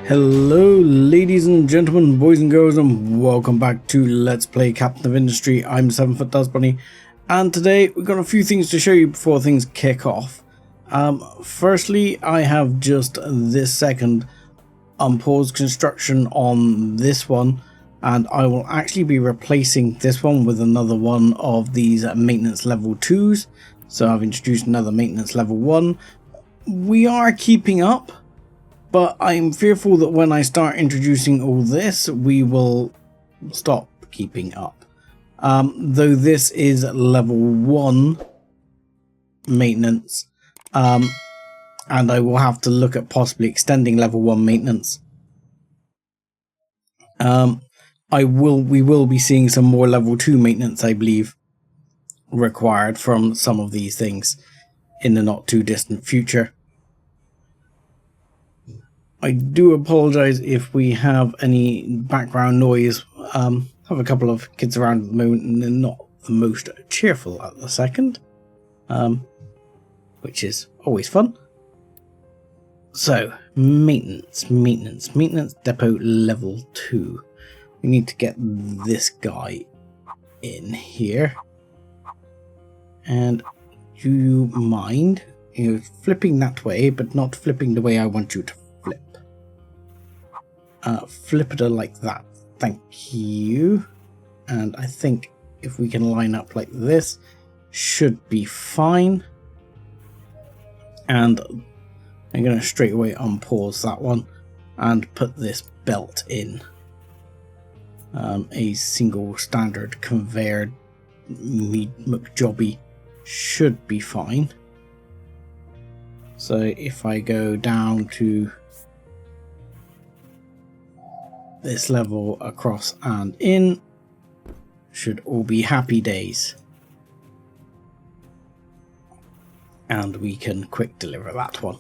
Hello ladies and gentlemen, boys and girls, and welcome back to Let's Play Captain of Industry. I'm 7foot Dust Bunny, and today we've got a few things to show you before things kick off. Firstly, I have just this second unpaused construction on this one, and I will actually be replacing this one with another one of these maintenance level 2s. So I've introduced another maintenance level 1. We are keeping up, but I'm fearful that when I start introducing all this, we will stop keeping up. Though this is level 1 maintenance, and I will have to look at possibly extending level 1 maintenance. We will be seeing some more level 2 maintenance, I believe, required from some of these things in the not too distant future. I do apologise if we have any background noise. Have a couple of kids around at the moment and they're not the most cheerful at the second, which is always fun. So, maintenance depot level 2. We need to get this guy in here. And do you mind flipping that way, but not flipping the way I want you to flip? Flip it like that. Thank you. And I think if we can line up like this, should be fine. And I'm going to straight away unpause that one and put this belt in. A single standard conveyor McJobby should be fine. So if I go down to this level across and in, should all be happy days. And we can quick deliver that one.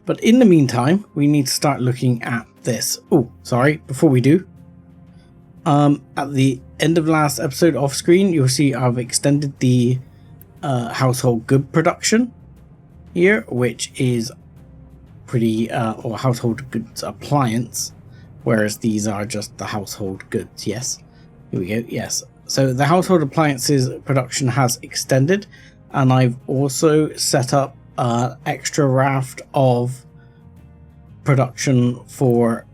But in the meantime, we need to start looking at this. Oh, sorry, before we do. At the end of last episode off screen, you'll see I've extended the household good production here, which is pretty, or household goods appliance. Whereas these are just the household goods. Yes, here we go. Yes, so the household appliances production has extended, and I've also set up an extra raft of production for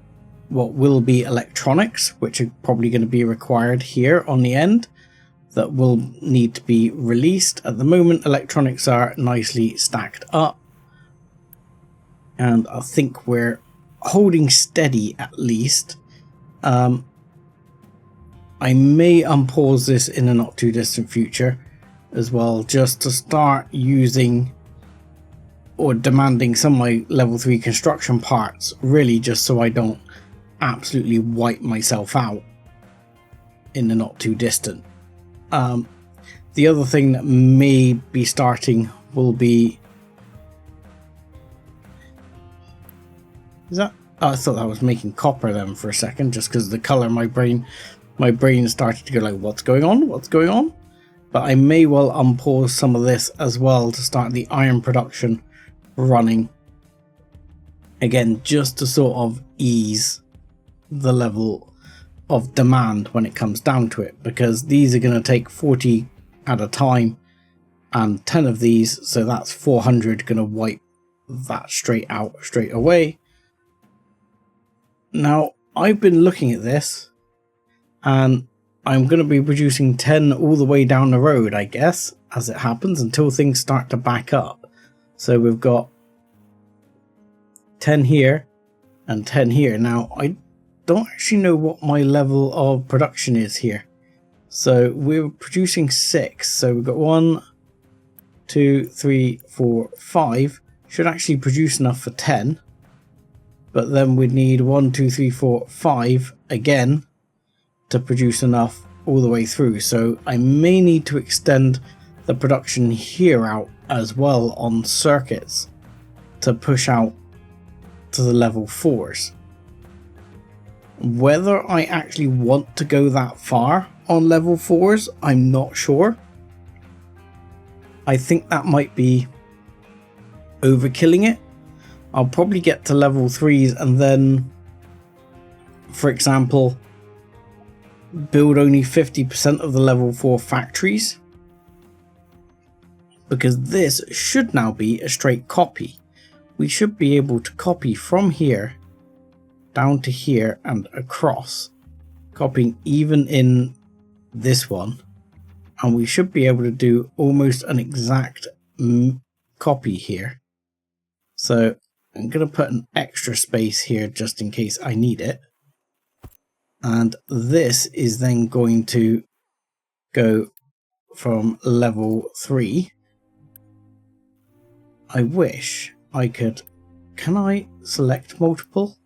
what will be electronics, which are probably going to be required here on the end, that will need to be released. At the moment, electronics are nicely stacked up, and I think we're holding steady at least. I may unpause this in a not too distant future as well, just to start using or demanding some of my level 3 construction parts, really just so I don't absolutely wipe myself out in the not too distant. The other thing that may be starting will be, is that? Oh, I thought that was making copper then for a second, just because of the color. My brain started to go like, what's going on? But I may well unpause some of this as well to start the iron production running again, just to sort of ease the level of demand when it comes down to it, because these are going to take 40 at a time and 10 of these, so that's 400 going to wipe that straight away. Now, I've been looking at this, and I'm going to be producing 10 all the way down the road, I guess, as it happens, until things start to back up. So we've got 10 here and 10 here. Now, I don't actually know what my level of production is here. So we're producing 6. So we've got 1, 2, 3, 4, 5. Should actually produce enough for 10. But then we'd need 1, 2, 3, 4, 5 again to produce enough all the way through. So I may need to extend the production here out as well on circuits to push out to the level 4s. Whether I actually want to go that far on level 4s, I'm not sure. I think that might be overkilling it. I'll probably get to level 3s and then for example, build only 50% of the level 4 factories, because this should now be a straight copy. We should be able to copy from here down to here and across, copying even in this one, and we should be able to do almost an exact copy here. So I'm going to put an extra space here just in case I need it. And this is then going to go from level 3. I wish I could... Can I select multiple?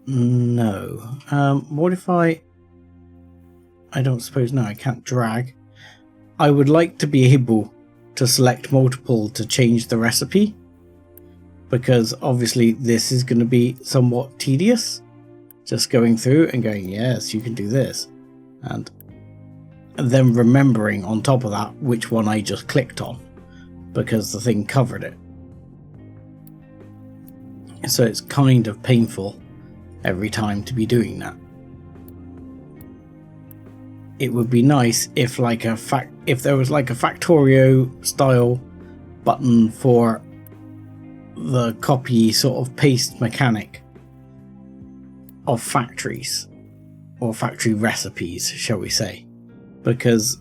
No. What if I don't suppose... No, I can't drag. I would like to be able to select multiple to change the recipe, because obviously this is going to be somewhat tedious. Just going through and going, yes, you can do this. And then remembering on top of that which one I just clicked on, because the thing covered it. So it's kind of painful every time to be doing that. It would be nice if if there was like a Factorio style button for the copy sort of paste mechanic of factories, or factory recipes, shall we say, because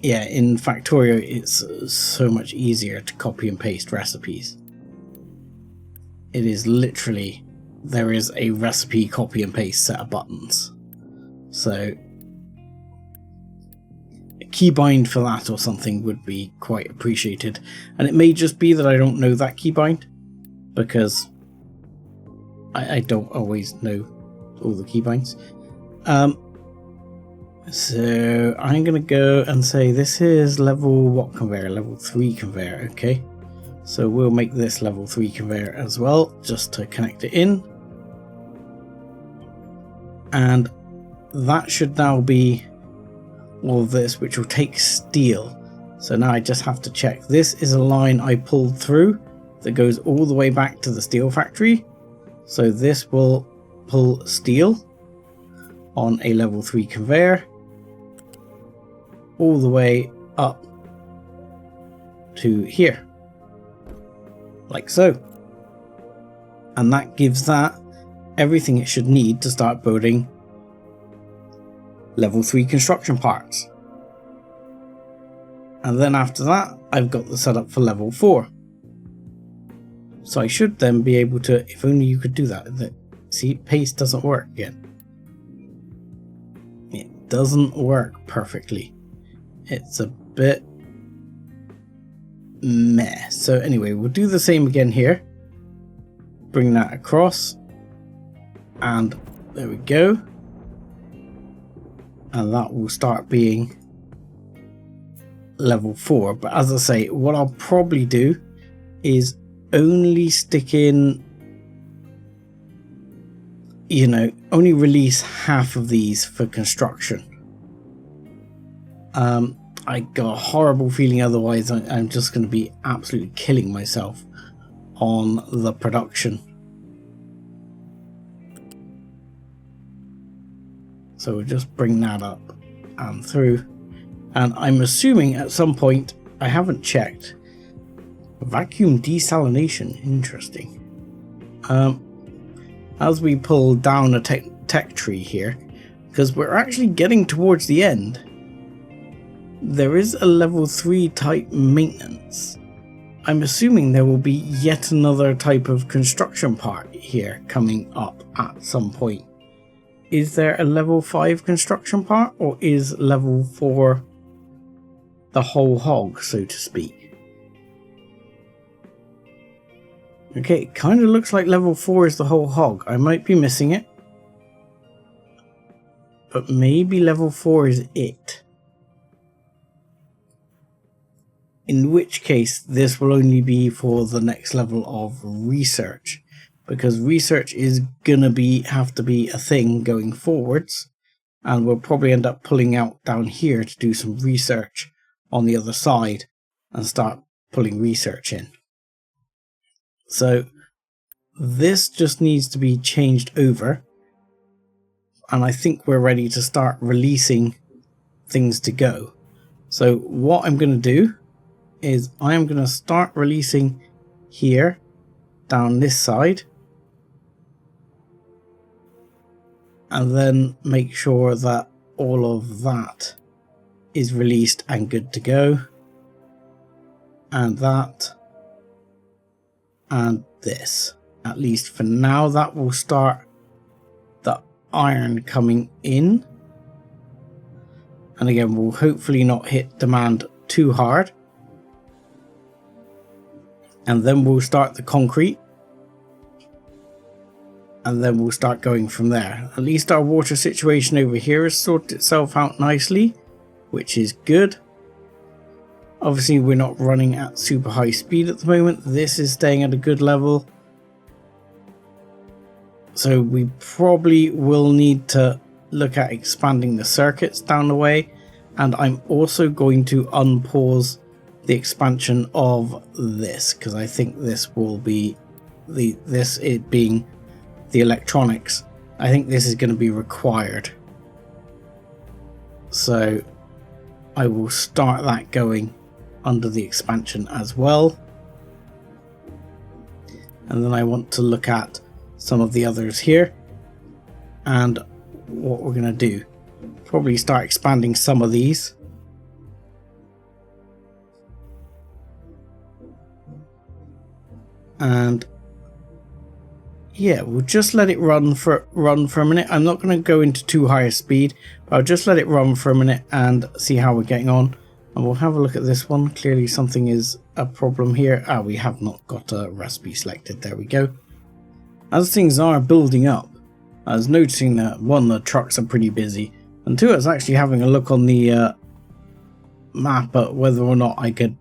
yeah, in Factorio it's so much easier to copy and paste recipes. It is literally, there is a recipe copy and paste set of buttons, so a keybind for that or something would be quite appreciated. And it may just be that I don't know that keybind, because I don't always know all the keybinds. So I'm going to go and say this is level what conveyor? Level 3 conveyor, okay. So we'll make this level 3 conveyor as well, just to connect it in. And that should now be all of this, which will take steel. So now I just have to check. This is a line I pulled through that goes all the way back to the steel factory. So this will pull steel on a level 3 conveyor all the way up to here, like so. And that gives that everything it should need to start building level 3 construction parts. And then after that, I've got the setup for level 4. So I should then be able to, if only you could do that. See, paste doesn't work again. It doesn't work perfectly. It's a bit meh. So anyway, we'll do the same again here. Bring that across. And there we go. And that will start being level 4. But as I say, what I'll probably do is only stick in, you know, only release half of these for construction. I got a horrible feeling otherwise I'm just going to be absolutely killing myself on the production. So we'll just bring that up and through. And I'm assuming at some point, I haven't checked, vacuum desalination, interesting. As we pull down a tech tree here, because we're actually getting towards the end, there is a level 3 type maintenance. I'm assuming there will be yet another type of construction part here coming up at some point. Is there a level 5 construction part, or is level 4 the whole hog, so to speak? Okay, it kind of looks like level 4 is the whole hog. I might be missing it, but maybe level 4 is it. In which case, this will only be for the next level of research, because research is gonna have to be a thing going forwards, and we'll probably end up pulling out down here to do some research on the other side and start pulling research in. So this just needs to be changed over, and I think we're ready to start releasing things to go. So what I'm going to do is I am going to start releasing here down this side, and then make sure that all of that is released and good to go, and that, and this. At least for now, that will start the iron coming in, and again we'll hopefully not hit demand too hard, and then we'll start the concrete, and then we'll start going from there. At least our water situation over here has sorted itself out nicely, which is good. Obviously we're not running at super high speed at the moment. This is staying at a good level. So we probably will need to look at expanding the circuits down the way. And I'm also going to unpause the expansion of this, because I think this will be it being the electronics. I think this is going to be required. So I will start that going under the expansion as well. And then I want to look at some of the others here, and what we're going to do, probably start expanding some of these. And yeah, we'll just let it run for a minute. I'm not going to go into too high a speed, but I'll just let it run for a minute and see how we're getting on. And we'll have a look at this one. Clearly something is a problem here. We have not got a recipe selected. There we go. As things are building up, I was noticing that one, the trucks are pretty busy, and two, I was actually having a look on the map at whether or not I could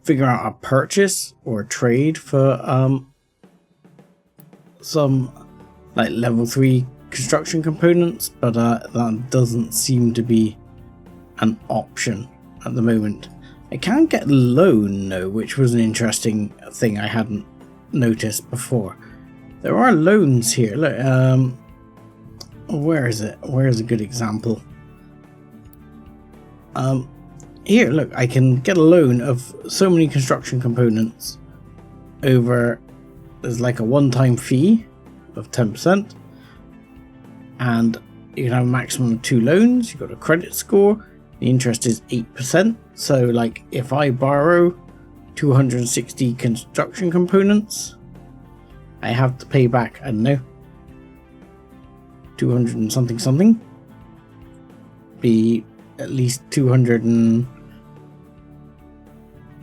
figure out a purchase or a trade for some like level 3 construction components, but that doesn't seem to be an option at the moment. I can get a loan though, which was an interesting thing I hadn't noticed before. There are loans here. Look, where is it? Where is a good example? Here, look, I can get a loan of so many construction components over. There's like a one-time fee of 10%, and you can have a maximum of 2 loans. You've got a credit score. The interest is 8%. So, like, if I borrow 260 construction components, I have to pay back, I don't know, 200 and something. Be at least 200 and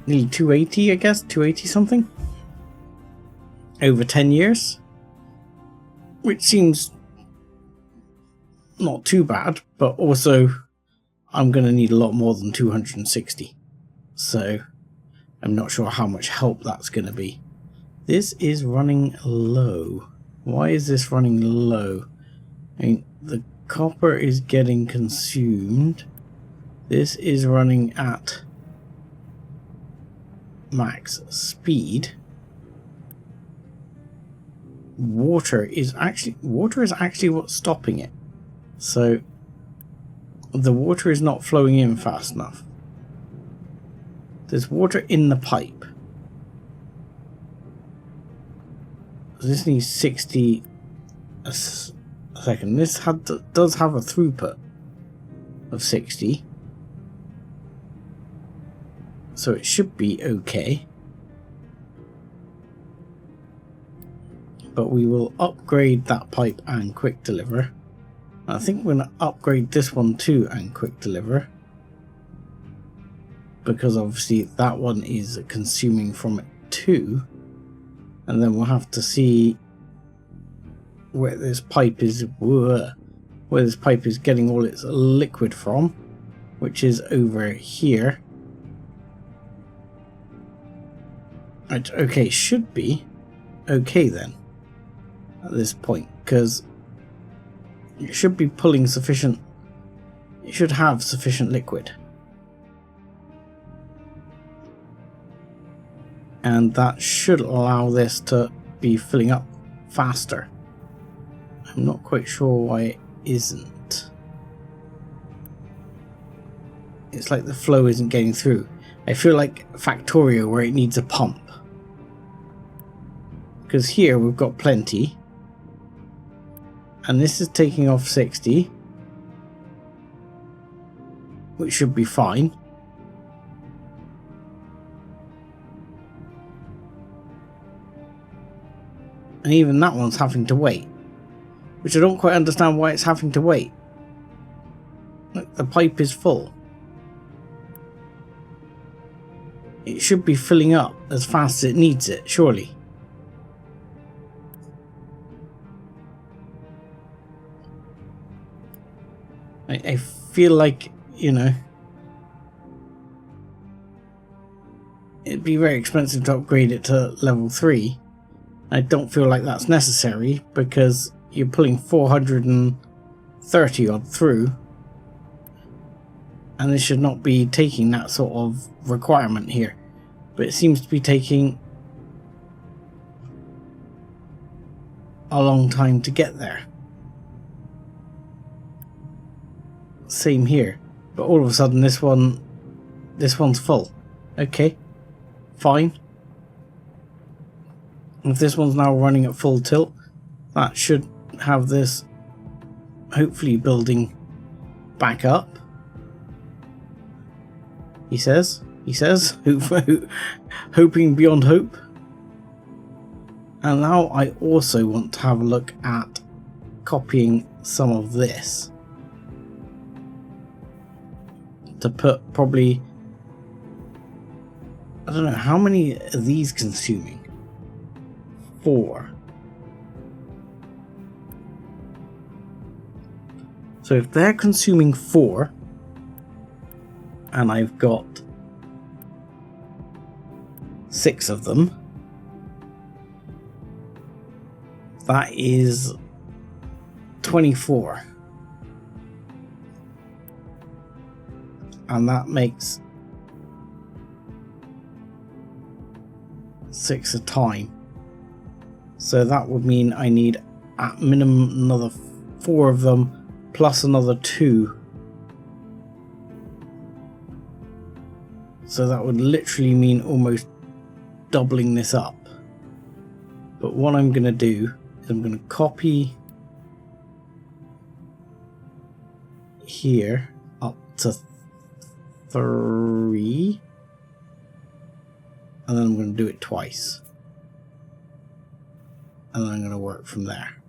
nearly 280, I guess, 280 something over 10 years, which seems not too bad, but also I'm going to need a lot more than 260, so I'm not sure how much help that's going to be. This is running low. Why is this running low? I mean, the copper is getting consumed. This is running at max speed. Water is actually what's stopping it. So the water is not flowing in fast enough. There's water in the pipe. This needs 60 a second. This does have a throughput of 60, so it should be okay. But we will upgrade that pipe and quick deliver. I think we're going to upgrade this one too and quick deliver, because obviously that one is consuming from it too. And then we'll have to see where this pipe is getting all its liquid from, which is over here. Which, okay, should be okay then at this point, because it should be pulling sufficient. It should have sufficient liquid. And that should allow this to be filling up faster. I'm not quite sure why it isn't. It's like the flow isn't getting through. I feel like Factorio where it needs a pump. Because here we've got plenty. And this is taking off 60. Which should be fine. And even that one's having to wait. Which I don't quite understand why it's having to wait. Look, the pipe is full. It should be filling up as fast as it needs it, surely. I feel like, you know, it'd be very expensive to upgrade it to level 3. I don't feel like that's necessary because you're pulling 430 odd through. And this should not be taking that sort of requirement here. But it seems to be taking a long time to get there. Same here. But all of a sudden this one's full. Okay. Fine. If this one's now running at full tilt, that should have this hopefully building back up. He says, hoping beyond hope. And now I also want to have a look at copying some of this. To put probably, I don't know, how many are these consuming? 4. So if they're consuming 4, and I've got 6 of them, that is 24. And that makes 6 a time. So that would mean I need at minimum another 4 of them plus another 2. So that would literally mean almost doubling this up. But what I'm going to do is I'm going to copy here up to 3. And then I'm going to do it twice. And then I'm going to work from there.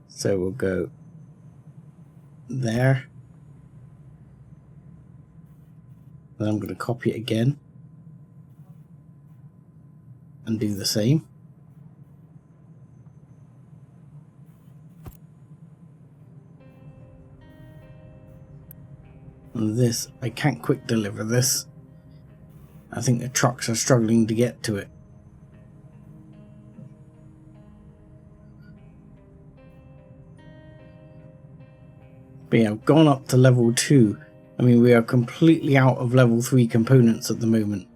So we'll go there. Then I'm going to copy it again. And do the same. And this, I can't quick deliver this. I think the trucks are struggling to get to it. But yeah, I've gone up to level 2. I mean, we are completely out of level 3 components at the moment.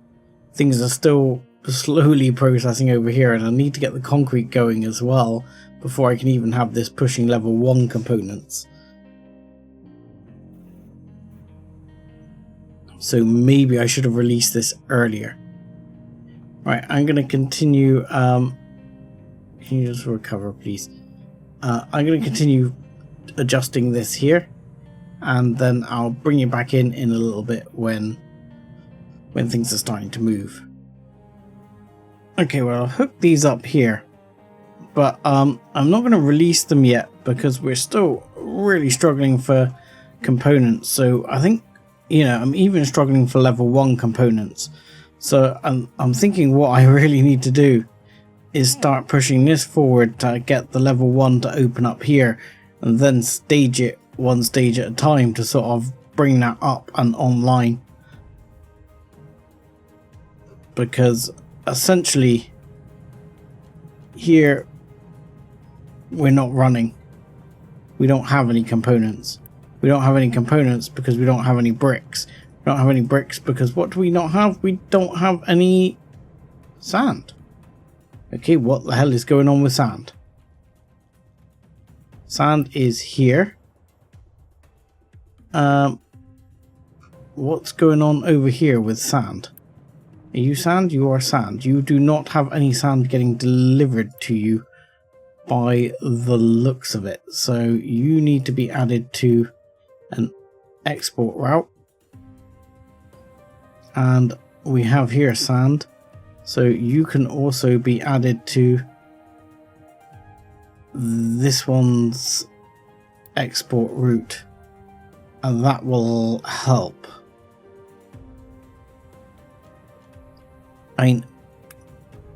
Things are still slowly processing over here, and I need to get the concrete going as well before I can even have this pushing level 1 components. So maybe I should have released this earlier. Right, I'm going to continue. Can you just recover, please? I'm going to continue adjusting this here, and then I'll bring you back in a little bit when things are starting to move. Okay, well, I'll hook these up here, but I'm not going to release them yet because we're still really struggling for components. So I think, you know, I'm even struggling for level 1 components. So I'm thinking what I really need to do is start pushing this forward to get the level 1 to open up here, and then stage it one stage at a time to sort of bring that up and online. Because essentially here we're not running. We don't have any components. We don't have any components because we don't have any bricks. We don't have any bricks because what do we not have? We don't have any sand. Okay, what the hell is going on with sand? Sand is here. What's going on over here with sand? Are you sand? You are sand. You do not have any sand getting delivered to you by the looks of it. So you need to be added to an export route. And we have here sand. So you can also be added to this one's export route. And that will help. I mean,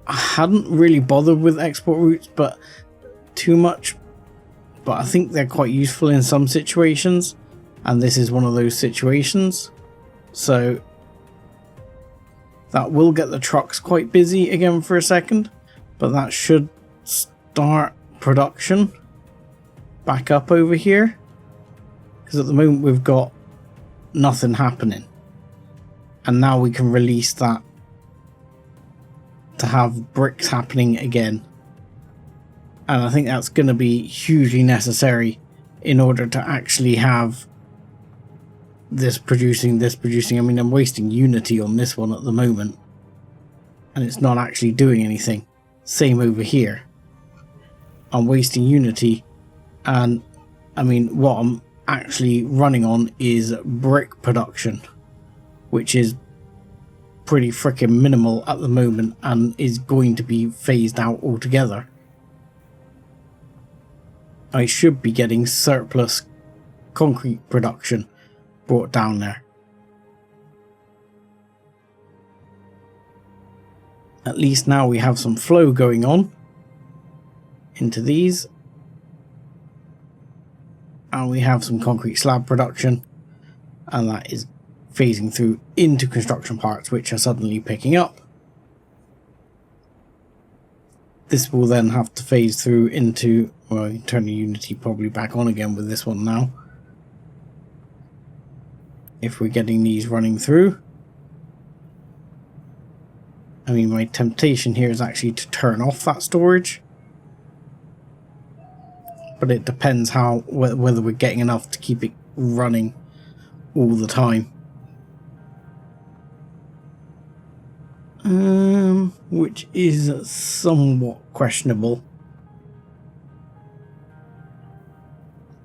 I hadn't really bothered with export routes, but too much. But I think they're quite useful in some situations, and this is one of those situations. So that will get the trucks quite busy again for a second, but that should start production back up over here, because at the moment we've got nothing happening, and now we can release that to have bricks happening again. And I think that's going to be hugely necessary in order to actually have this producing. I mean, I'm wasting Unity on this one at the moment, and it's not actually doing anything. Same over here. I'm wasting Unity, and I mean, what I'm actually running on is brick production, which is pretty freaking minimal at the moment and is going to be phased out altogether. I should be getting surplus concrete production brought down there. At least now we have some flow going on into these, and we have some concrete slab production, and that is phasing through into construction parts, which are suddenly picking up. This will then have to phase through into, well, you can turn the Unity probably back on again with this one now, if we're getting these running through. I mean, my temptation here is actually to turn off that storage, but it depends how whether we're getting enough to keep it running all the time. Which is somewhat questionable.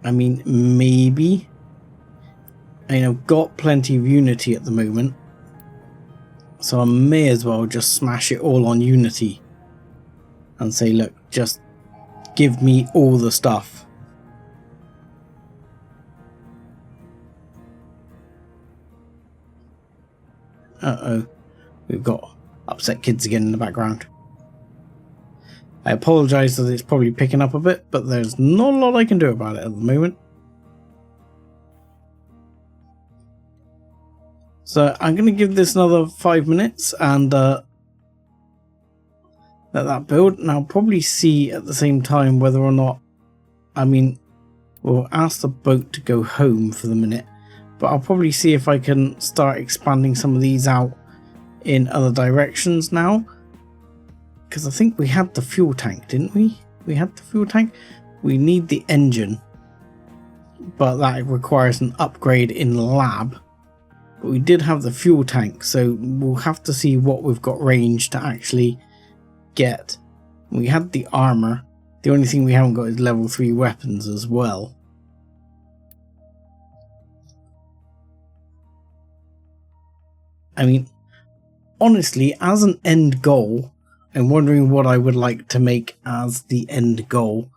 I mean, maybe. I mean, I've got plenty of Unity at the moment, so I may as well just smash it all on Unity and say, look, just give me all the stuff. Uh-oh, we've got upset kids again in the background. I apologise that it's probably picking up a bit, but there's not a lot I can do about it at the moment. So I'm going to give this another 5 minutes and let that build, and I'll probably see at the same time whether or not, I mean, we'll ask the boat to go home for the minute, but I'll probably see if I can start expanding some of these out in other directions now, because I think we had the fuel tank, didn't we? We had the fuel tank. We need the engine, but that requires an upgrade in the lab. But we did have the fuel tank, so we'll have to see what we've got range to actually get. We had the armor. The only thing we haven't got is level 3 weapons as well. I mean, honestly, as an end goal, I'm wondering what I would like to make as the end goal.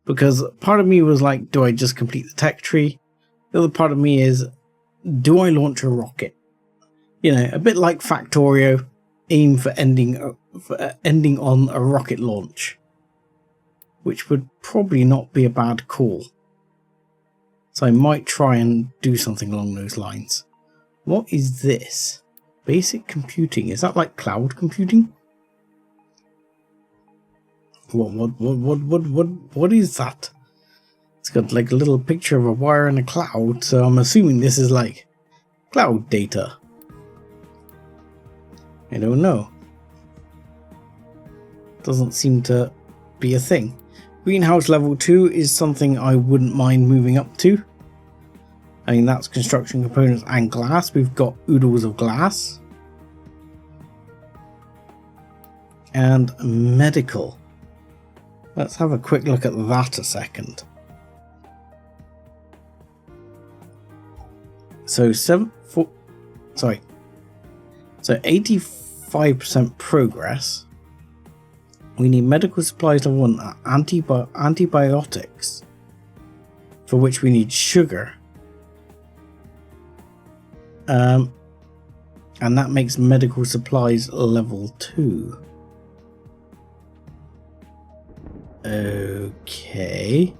Because part of me was like, do I just complete the tech tree? The other part of me is, do I launch a rocket? You know, a bit like Factorio, aim for ending on a rocket launch, which would probably not be a bad call. So I might try and do something along those lines. What is this? Basic computing. Is that like cloud computing? What is that? It's got like a little picture of a wire in a cloud, so I'm assuming this is like cloud data. I don't know. doesn't seem to be a thing. Greenhouse level 2 is something I wouldn't mind moving up to. I mean, that's construction components and glass. We've got oodles of glass. And medical. Let's have a quick look at that a second. So 85% progress. We need medical supplies level 1, antibiotics, for which we need sugar. And that makes medical supplies level 2. Okay.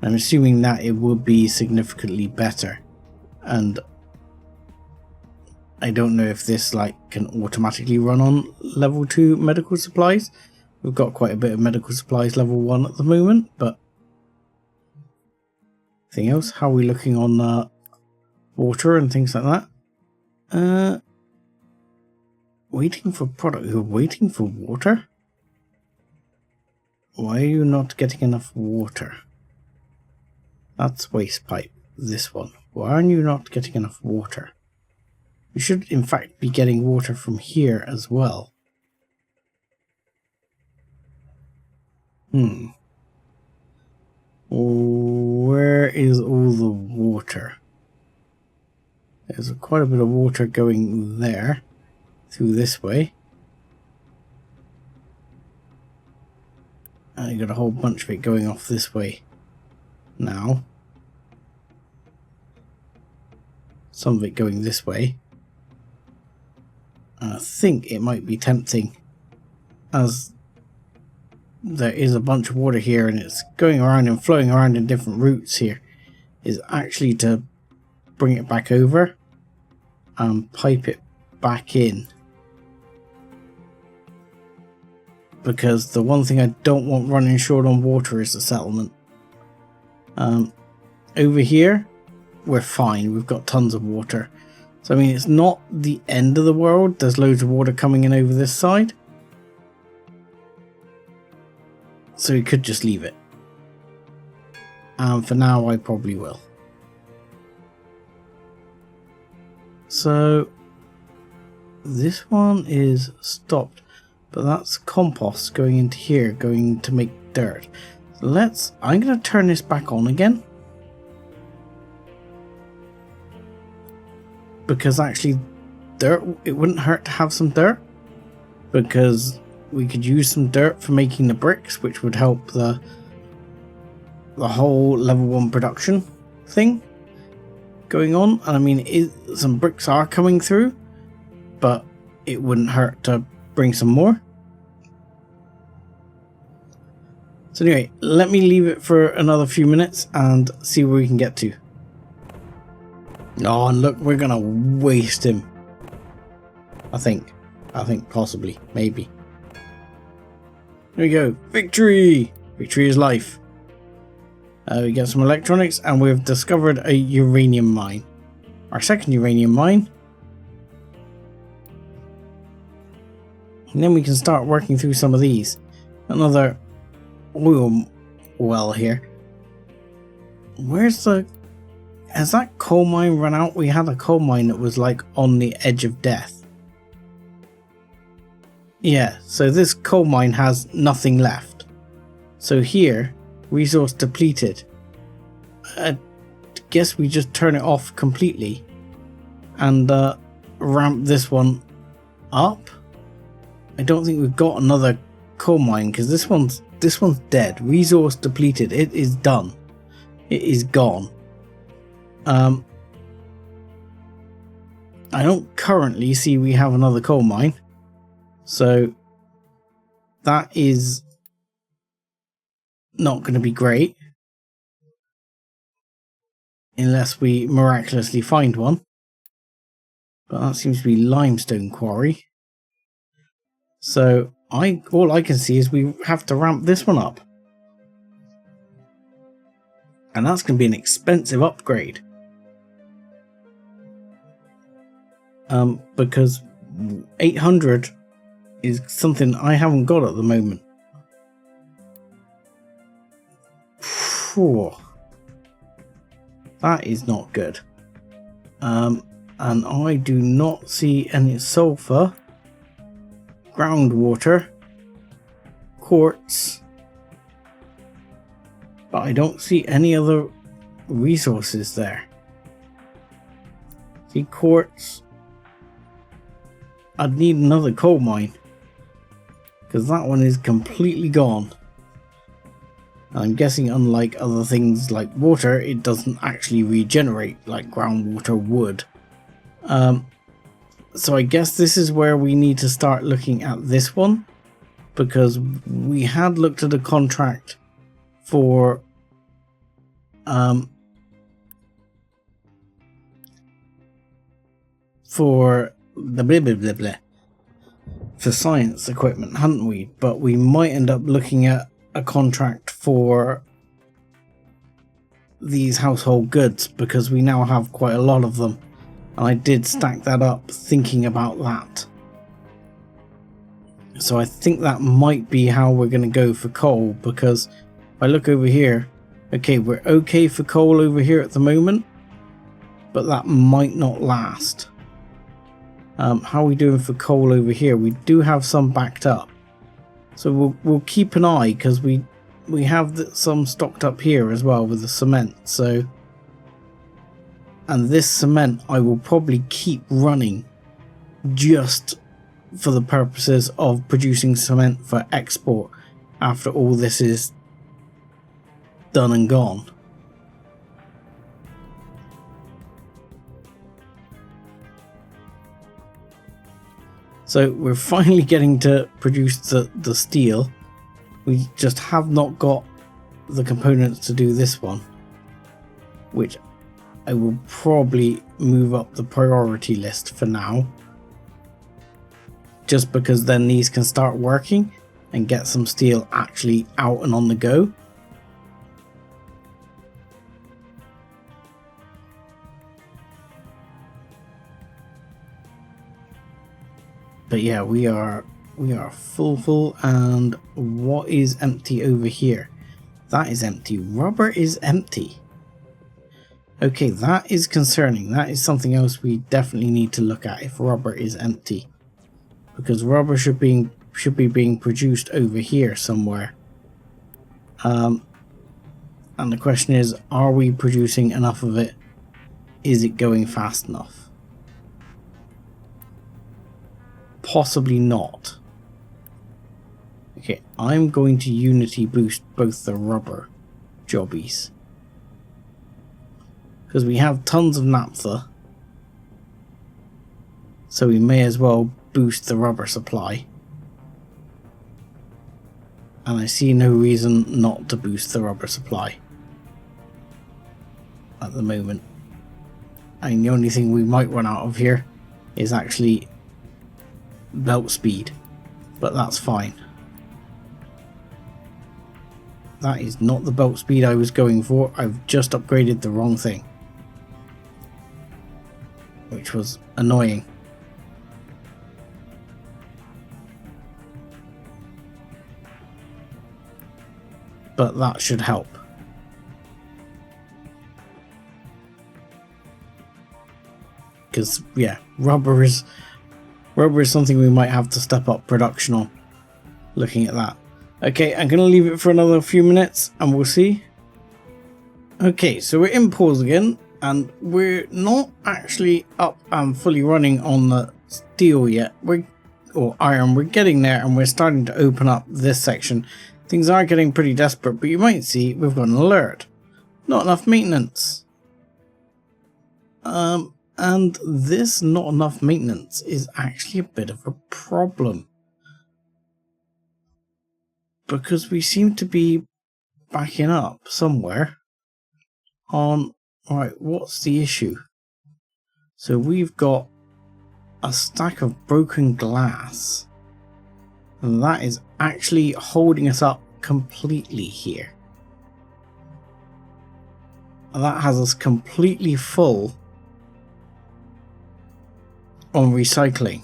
I'm assuming that it would be significantly better. And I don't know if this can automatically run on level 2 medical supplies. We've got quite a bit of medical supplies level 1 at the moment, but anything else? How are we looking on water and things like that? Waiting for product. You're waiting for water? Why are you not getting enough water? That's waste pipe. This one. Why aren't you not getting enough water? You should in fact be getting water from here as well. Where is all the water? There's quite a bit of water going there, through this way. And you got a whole bunch of it going off this way now. Some of it going this way. And I think it might be tempting, as there is a bunch of water here and it's going around and flowing around in different routes here, is actually to bring it back over and pipe it back in. Because the one thing I don't want running short on water is the settlement. Over here, we're fine. We've got tons of water. So, I mean, it's not the end of the world. There's loads of water coming in over this side. So we could just leave it. For now, I probably will. So, this one is stopped. But that's compost going into here, going to make dirt. So I'm going to turn this back on again. Because actually, dirt, it wouldn't hurt to have some dirt. Because we could use some dirt for making the bricks, which would help the whole level 1 production thing going on. And I mean, some bricks are coming through, but it wouldn't hurt to bring some more. So anyway, let me leave it for another few minutes and see where we can get to. Oh, and look, we're gonna waste him. I think possibly, maybe. There we go. Victory! Victory is life. We get some electronics and we've discovered a uranium mine. Our second uranium mine. And then we can start working through some of these. Another oil well here. Has that coal mine run out? We had a coal mine that was on the edge of death. Yeah, so this coal mine has nothing left. So here, resource depleted. I guess we just turn it off completely and ramp this one up. I don't think we've got another coal mine because this one's dead. Resource depleted. It is done. It is gone. I don't currently see we have another coal mine, so that is not going to be great unless we miraculously find one. But that seems to be limestone quarry. So all I can see is we have to ramp this one up. And that's going to be an expensive upgrade. Because 800 is something I haven't got at the moment. Phew. That is not good. And I do not see any sulfur, groundwater, quartz, but I don't see any other resources there. See quartz. I'd need another coal mine, because that one is completely gone. I'm guessing unlike other things like water, it doesn't actually regenerate like groundwater would. So I guess this is where we need to start looking at this one, because we had looked at a contract for the blah blah blah blah for science equipment, hadn't we? But we might end up looking at a contract for these household goods, because we now have quite a lot of them, and I did stack that up thinking about that. So I think that might be how we're going to go for coal, because if I look over here, okay, we're okay for coal over here at the moment, but that might not last. How are we doing for coal over here? We do have some backed up, so we'll keep an eye, because we have some stocked up here as well with the cement. So, and this cement I will probably keep running just for the purposes of producing cement for export after all this is done and gone. So we're finally getting to produce the steel. We just have not got the components to do this one, which I will probably move up the priority list for now, just because then these can start working and get some steel actually out and on the go. But yeah, we are full, and what is empty over here? That is empty. Rubber is empty. Okay, that is concerning. That is something else we definitely need to look at if rubber is empty, because rubber should be being produced over here somewhere. And the question is, are we producing enough of it? Is it going fast enough? Possibly not. Okay, I'm going to Unity boost both the rubber jobbies, because we have tons of naphtha, so we may as well boost the rubber supply, and I see no reason not to boost the rubber supply at the moment. I mean, the only thing we might run out of here is actually belt speed, but that's fine. That is not the belt speed I was going for. I've just upgraded the wrong thing, which was annoying. But that should help. Because yeah, rubber is something we might have to step up production on, looking at that. Okay, I'm going to leave it for another few minutes and we'll see. Okay, so we're in pause again, and we're not actually up and fully running on the steel yet. Or iron, we're getting there, and we're starting to open up this section. Things are getting pretty desperate, but you might see we've got an alert. Not enough maintenance. And this not enough maintenance is actually a bit of a problem, because we seem to be backing up somewhere on, right, what's the issue? So we've got a stack of broken glass, and that is actually holding us up completely here. And that has us completely full on recycling.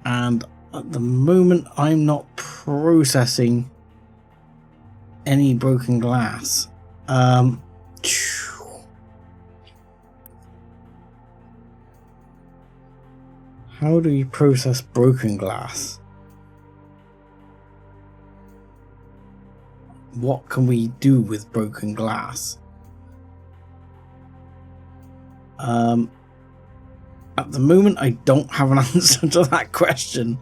And at the moment I'm not processing any broken glass. How do we process broken glass? What can we do with broken glass? At the moment, I don't have an answer to that question,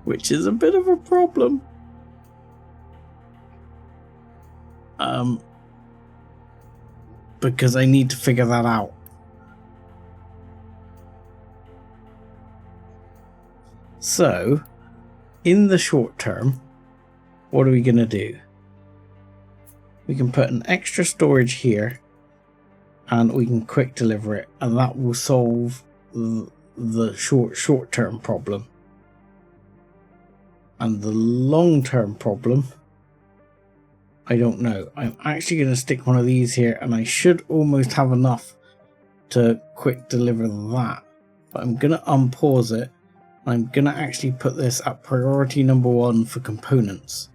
which is a bit of a problem. Because I need to figure that out. So, in the short term, what are we going to do? We can put an extra storage here, and we can quick deliver it, and that will solve the short term problem. And the long term problem, I don't know. I'm actually going to stick one of these here, and I should almost have enough to quick deliver that. But I'm going to unpause it. I'm going to actually put this at priority number 1 for components,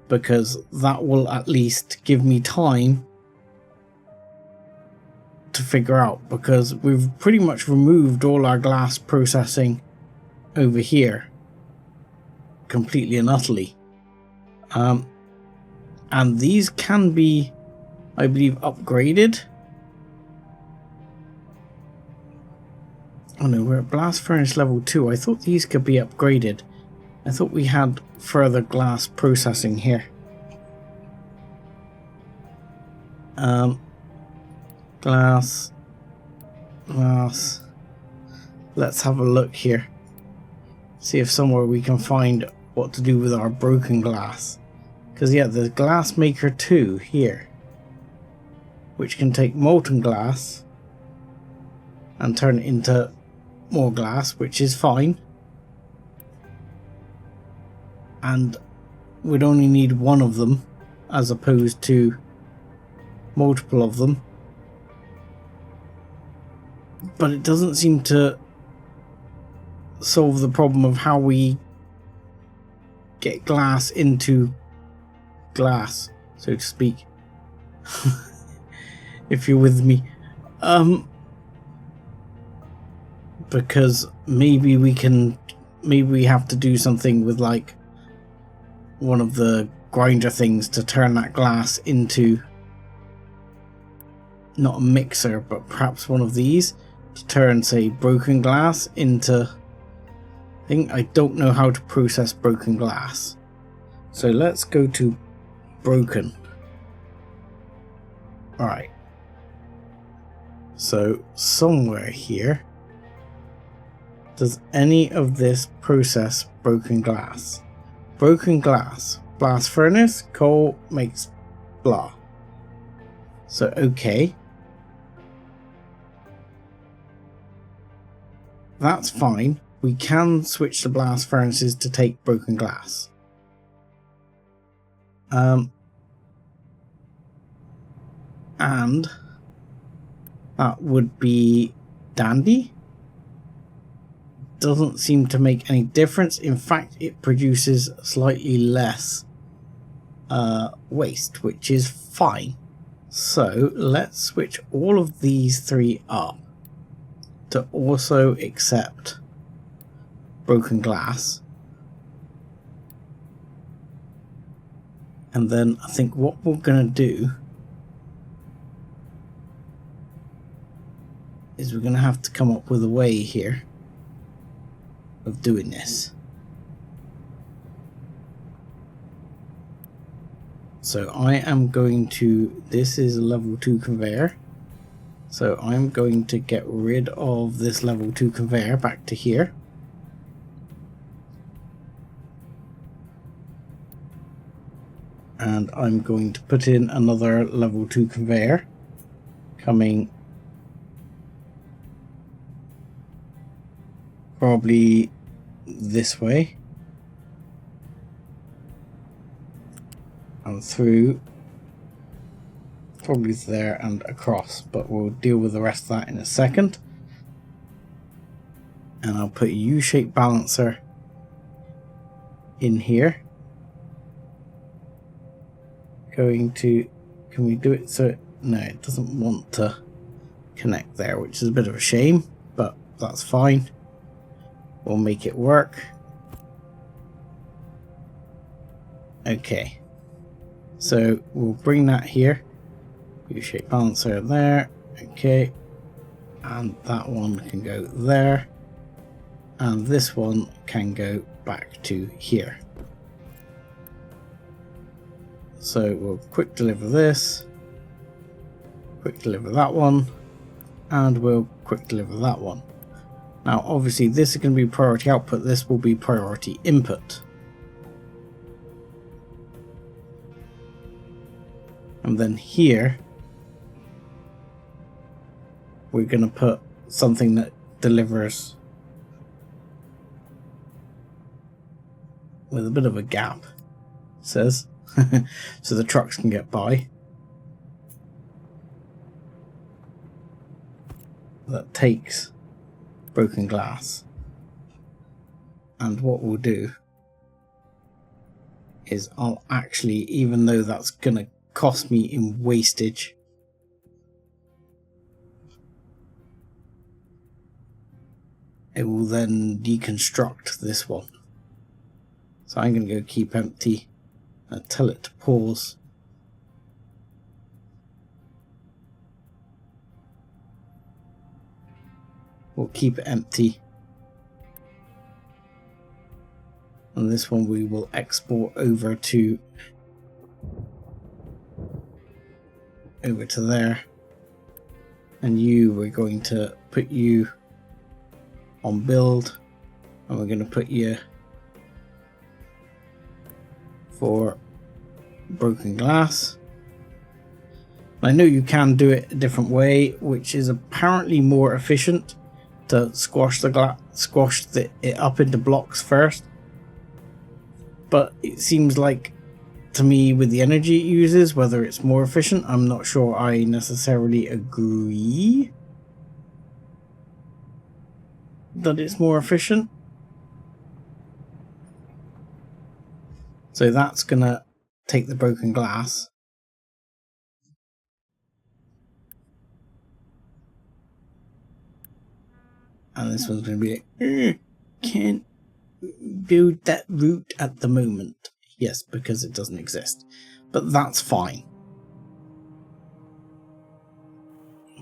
because that will at least give me time to figure out, because we've pretty much removed all our glass processing over here completely and utterly. And these can be, I believe, upgraded. Oh no, we're at blast furnace level 2. I thought these could be upgraded. I thought we had further glass processing here. Glass. Let's have a look here. See if somewhere we can find what to do with our broken glass. Because yeah, there's glass maker 2 here, which can take molten glass and turn it into more glass, which is fine. And we'd only need one of them as opposed to multiple of them. But it doesn't seem to solve the problem of how we get glass into glass, so to speak. If you're with me. Because maybe we have to do something with like one of the grinder things to turn that glass into, not a mixer, but perhaps one of these to turn, say, broken glass into thing. I don't know how to process broken glass. So let's go to broken. Alright. So somewhere here, does any of this process broken glass? Broken glass. Blast furnace, coal makes blah. So okay. That's fine. We can switch the blast furnaces to take broken glass. And that would be dandy. Doesn't seem to make any difference. In fact, it produces slightly less waste, which is fine. So let's switch all of these 3 up to also accept broken glass. And then I think what we're going to do is we're going to have to come up with a way here of doing this. So I am going to, this is a level 2 conveyor, so I'm going to get rid of this level 2 conveyor back to here. And I'm going to put in another level 2 conveyor coming probably this way and through, probably there and across, but we'll deal with the rest of that in a second. and I'll put a U-shaped balancer in here. Going to, can we do it so no, it doesn't want to connect there, which is a bit of a shame, but that's fine. We'll make it work. Okay, so we'll bring that here. U-shaped balancer there. Okay, and that one can go there, and this one can go back to here. So we'll quick deliver this, quick deliver that one, and we'll quick deliver that one. Now obviously this is going to be priority output, this will be priority input. And then here we're going to put something that delivers with a bit of a gap, it says, so the trucks can get by. That takes broken glass. And what we'll do is I'll actually, even though that's going to cost me in wastage, it will then deconstruct this one. So I'm going to go keep empty and tell it to pause. We'll keep it empty. And this one we will export over to there. And we're going to put you on build, and we're going to put you for broken glass. I know you can do it a different way, which is apparently more efficient, to squash it up into blocks first. But it seems like, to me, with the energy it uses, whether it's more efficient, I'm not sure I necessarily agree that it's more efficient. So that's gonna take the broken glass. And this one's gonna be like, can't build that route at the moment. Yes, because it doesn't exist. But that's fine.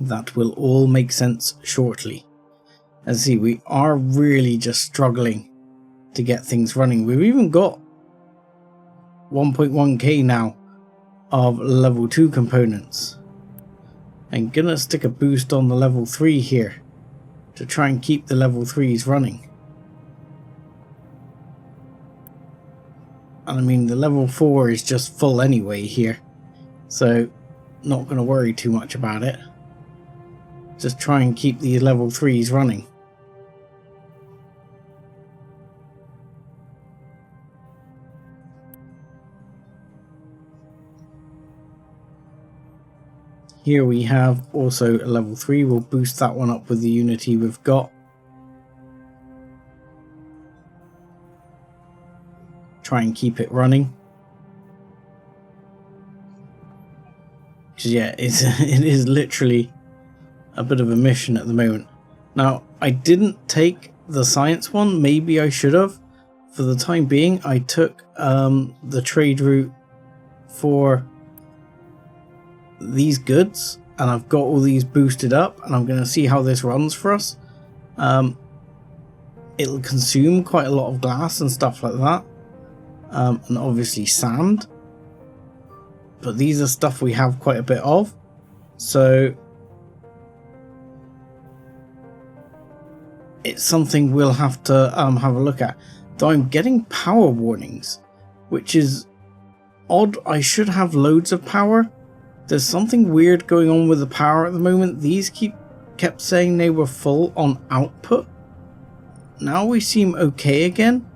That will all make sense shortly. As you see, we are really just struggling to get things running. We've even got 1.1k now of level 2 components. I'm gonna stick a boost on the level 3 here to try and keep the level 3s running. And I mean, the level 4 is just full anyway here, so not gonna worry too much about it. Just try and keep the level 3s running. Here we have also a level 3, we'll boost that one up with the unity we've got. Try and keep it running. Because yeah, it is literally a bit of a mission at the moment. Now, I didn't take the science one, maybe I should have. For the time being, I took the trade route for these goods, and I've got all these boosted up, and I'm going to see how this runs for us. It'll consume quite a lot of glass and stuff like that, and obviously sand, but these are stuff we have quite a bit of, so it's something we'll have to have a look at. Though I'm getting power warnings, which is odd. I should have loads of power. There's something weird going on with the power at the moment. These kept saying they were full on output. Now we seem okay again.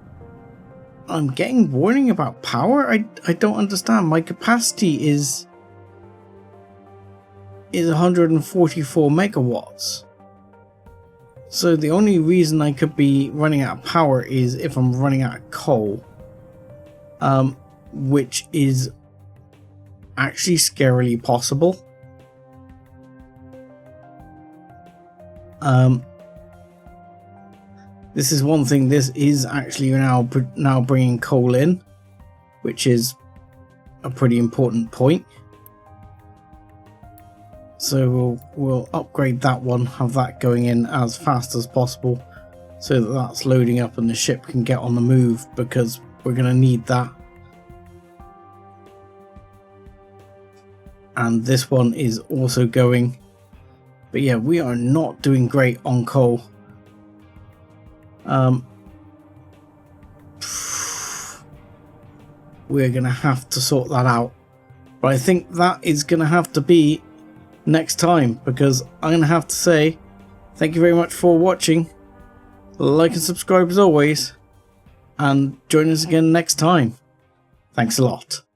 I'm getting warning about power. I don't understand. My capacity is 144 megawatts. So the only reason I could be running out of power is if I'm running out of coal, which is actually scarily possible. This is one thing. This is actually now bringing coal in, which is a pretty important point. So we'll upgrade that one, have that going in as fast as possible, so that that's loading up and the ship can get on the move, because we're going to need that. And this one is also going. But yeah, we are not doing great on coal. We're going to have to sort that out. But I think that is going to have to be next time, because I'm going to have to say thank you very much for watching. Like and subscribe as always, and join us again next time. Thanks a lot.